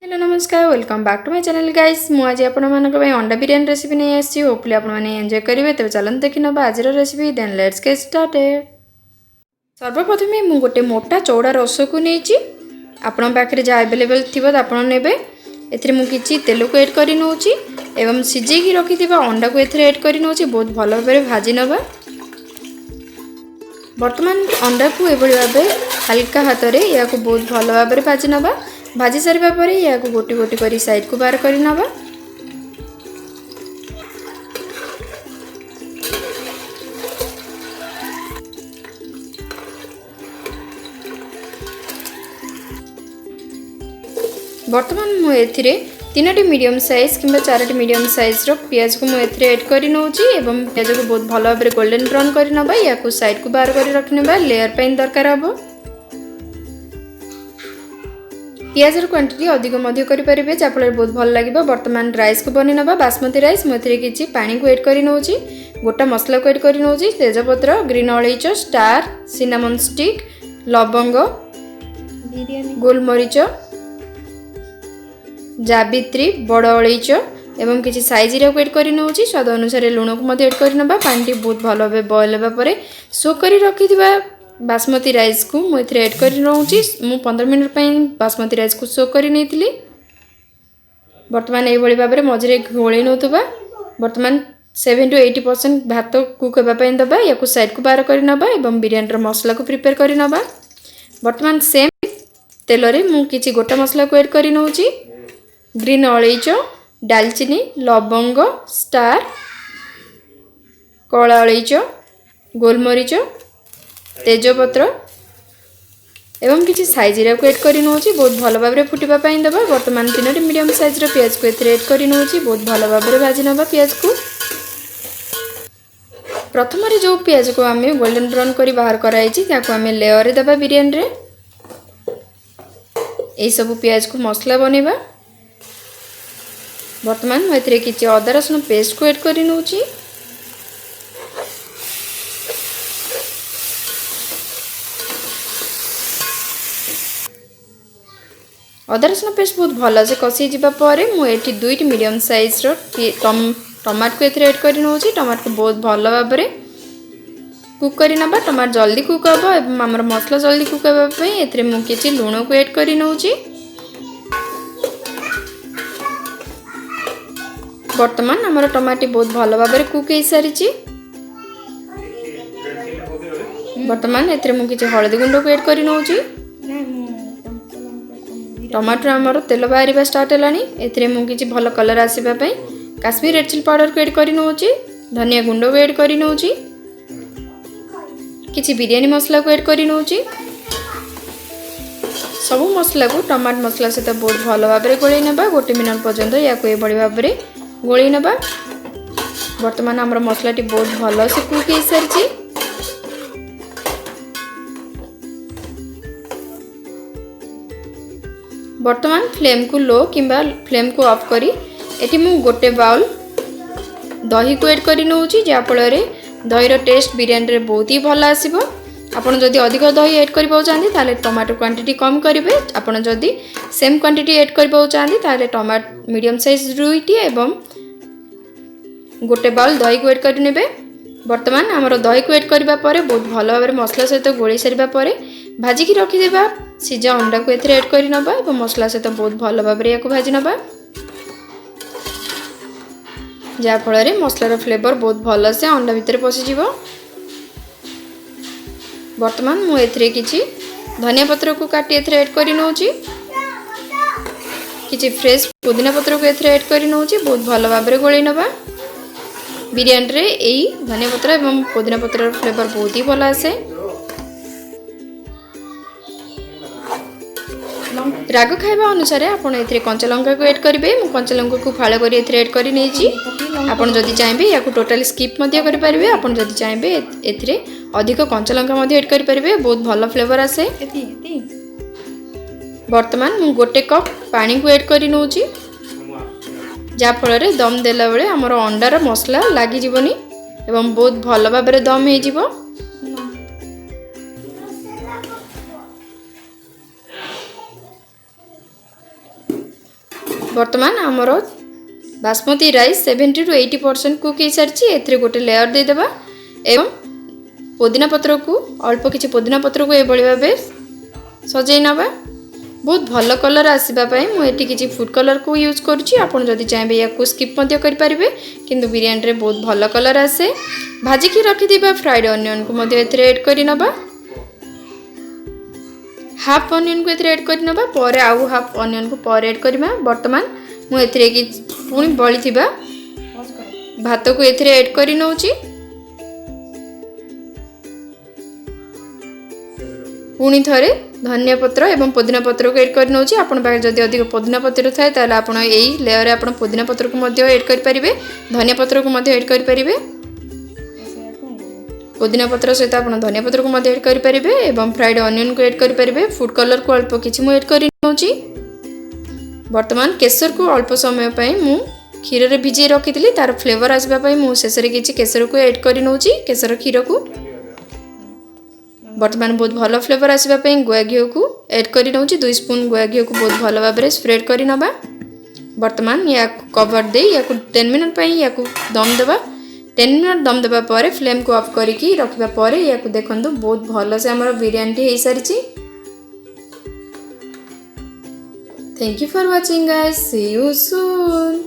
Hello नमस्कार welcome back to my channel guys आज आपण मानक अंडा बिरयानी रेसिपी नहीं आसी होपफुली आपण माने एंजॉय करेंगे। तेज चलते देखी ना आज recipe then let's get started. सर्वप्रथम मु गोटे मोटा चौड़ा रस को नहीं आपण पाखे जहाँ अवेलेबल थी आपण ने कि तेल को एड कर नौची एवं सिझेकी रखि अंडा को एड कर नौची बहुत भल भाव भाजी नवा। वर्तमान अंडा को एभली भाव हल्का हाथ में या बहुत भल भाव भाजी नवा। भाजी सारा पर या गोटी गोटी कर साइड को बाहर कर नवा। वर्तमान मुझे तीनोटी मीडियम साइज कि चारोटी मीडियम साइज पियाज को मुझे एड कर नौची एवं पियाज को बहुत भल भाव गोल्डन ब्राउन कर नवा। या साइड को बाहर कर रखना लेयर पे दरकार हम। पियाज क्वांटिटी अधिक करें जहाँफल बहुत भल लगे। वर्तमान राइस को बनी नवा बासमती राइस मुझे किसी पानी को एड कर नौची गोटा मसला को एड कर नौची तेजपत्र ग्रीन अलैच स्टार सिनामन स्टिक लवंग गोलमरीच जावित्री बड़ अलैच एवं किसी साइज को एड कर नौची स्वाद अनुसार लुण को एड कर नवा। पानी बहुत भल भाव बॉयल होगा सो कर रखि बासमती राइस को मुझे एड कर नौची मु 15 मिनट बासमती राइस को सो कर नहीं। वर्तमान ये भाव में मझे घोल नौतुबा वर्तमान 70 to 80% भात कुक होगापी दबा या साइड को बाहर कर नवा एवं बिरयानी मसला को प्रिपेयर कर नवा। वर्तमान सेम तेल रे मु किछि गोटा मसला को एड कर नौची ग्रीन अलैच दालचीनी लवंग स्टार कला अलैच गोलमरीच तेजपत्र एवं किसी साइज को एड कर नौची बहुत भल भाव फुटापी दबा। वर्तमान तीनोटी मीडियम साइज पियाज को एड कर नौची बहुत भल भाव भाजी नवा। पियाज को प्रथम जो पियाज को आम गोल्डन ब्राउन कर बाहर कराई आम लेयर दबा बिरयानी रे यही सब पियाज को मसला बनवा। वर्तमान मुझे किसी अदा रसुण पेस्ट को एड कर नौची अदा रसुण पेस्ट बहुत भल से कषि जापर मुझे दुईटी मीडियम साइज टमाट को एड कर नौची टमाट को बहुत भल भाव कुक कर नवा। टमाट जल्दी कुक हम आम मसला जल्दी कुक होगापी मुझे लुण को एड कर नौची। वर्तमान आम टमाटी बहुत भल भाव कुक हो सारी। वर्तमान ए मुझे हलदी गुंड को एड कर नौची टमाटर आमर तेल बाहर स्टार्ट है मुझे भल कलर आसवाई काश्मीर रेड चिली पाउडर को एड कर नौची धनिया गुंड को एड कर नौची किसी बिरयानी मसला को एड कर नौची सबू मसला को टमाट मसला सहित बहुत भल भाव गोल ना गोटे मिनट पर्यंत या भाव में गोल ना। वर्तमान आमर मसलाटी बहुत भल से कुक हो सारी। वर्तमान फ्लेम को लो किंबा फ्लेम को ऑफ करी एटी मु गोटे बाउल दही को एड कर नौची जहाँफल दही टेस्ट बिरयानी रे बहुत ही भल आसीबो। आपन जदि अधिक दही एड करबा चाहती ताले टमाटो क्वांटिटी कम करेंगे। आपन जदि सेम क्वांटिटी एड करबा चाहती ताले टमाटो मीडियम साइज दुईटी एवं गोटे बाउल दही को एड कर नेबे। वर्तमान आमर दही को एड करबा परे बहुत भल भाव मसला सहित गोली सारा पर भाजिकी रखिदेबा सीझा अंडा को एड कर नवा और मसला सहित बहुत भल भाव या भाजी नवा जहाँफल मसलार फ्लेवर बहुत भल से अंडा भितर पशिज। वर्तमान मुझे किसी धनिया पत्र को काटी एड कर नौची किसी फ्रेश पुदीना पत्र को एड कर नौची बहुत भल भाव गोल नवा। बिरयानी रे यही धनिया पत्र एवं पुदीना पत्र फ्लेवर बहुत ही भल आसे। राग खाइबा अनुसार आपन एथिरे कंचा लंका को एड करेंगे। मु कंचा लंका को फाड़ कर एड कर नहीं आपन जदि चाहिए या टोटाली स्किप करि परिबे। आपन जदि चाहिए एथिरे अधिक कंचा लंका एड करि परिबे बहुत भल फ्लेवर आसे। वर्तमान मु गोटे कप पानी को एड कर नौची जहाँफल दम देला बेले आमर अंडार मसला लगिजनी एवं बहुत भल भाव दम हो। बर्तमान आमर बासमती राइस 70 to 80% कुक हो सारी एथिरे गोटे लेयर देदेबा एवं पुदीना पत्र को अल्प किसी पुदीना पत्र को एभली भाव सजै नबा। बहुत भल कलर आसवाई मुझे किसी फूड कलर को यूज करुँची। आपड़ जदि चाहिए या स्किप करेंगे किंतु बिरयानी रे बहुत भल कलर आसे। भाजिकी रखि फ्राइड अनियन को एड कर नबा। हाफ अनियन को एड कर नबा पर आउ हाफ अनियन को पर एड करवा। बर्तमान मुझे कि पुणी बली भात को एड कर नौची। पुणी थरे धनिया पत्र एवं पुदीना पत्र को एड कर नौची। आपण पाखे जदि अधिक पुदीना पत्र थाए ताले आपण एई लेयर रे आपण पुदीना पत्र को मध्य एड कर परिबे, धनिया पत्र को मध्य एड कर परिबे। पुदीना पत्र सहित आपण धनिया पत्र को मध्य एड कर परिबे एवं फ्राइड अनियन को एड कर परिबे। फूड कलर को अल्प किछि मु एड कर नौची। वर्तमान केसर को अल्प समय पई मु क्षीर रे भिजे रखितली तार फ्लेवर आसबा पई मु शेषरे किछि केसर को एड कर नौची। केसर क्षीर को बर्तमान बहुत भल फ्लेवर आसवाई गुआ घी को एड कर नौची। 2 स्पून गुआ घी को बहुत भल भाव में स्प्रेड कर नबा। बर्तमान या कवर दे या 10 मिनट या दम देबा। 10 मिनट दम देबा पर फ्लेम को ऑफ करके रखिबा पर या देखंतु बहुत भल से हमर बिरयानी हो सारी। Thank you for watching guys, see you soon.